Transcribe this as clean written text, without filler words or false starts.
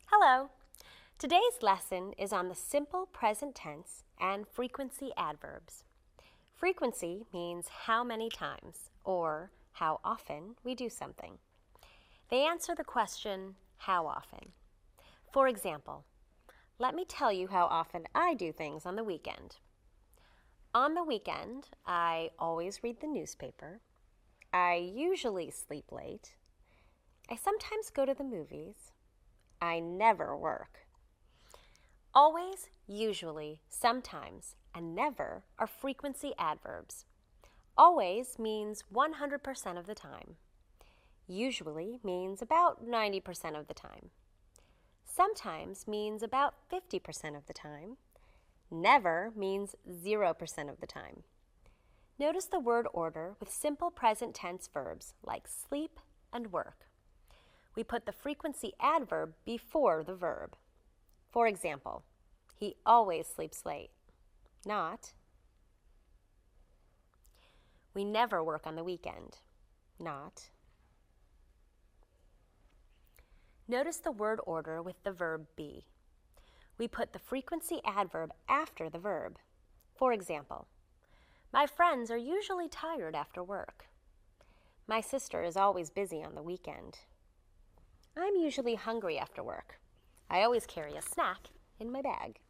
Hello! Today's lesson is on the simple present tense and frequency adverbs. Frequency means how many times or how often we do something. They answer the question, how often? For example, let me tell you how often I do things on the weekend. On the weekend, I always read the newspaper. I usually sleep late. I sometimes go to the movies. I never work. Always, usually, sometimes, and never are frequency adverbs. Always means 100% of the time. Usually means about 90% of the time. Sometimes means about 50% of the time. Never means 0% of the time. Notice the word order with simple present tense verbs like sleep and work. We put the frequency adverb before the verb. For example, he always sleeps late. Not, we never work on the weekend. Not. Notice the word order with the verb be. We put the frequency adverb after the verb. For example, my friends are usually tired after work. My sister is always busy on the weekend. I'm usually hungry after work. I always carry a snack in my bag.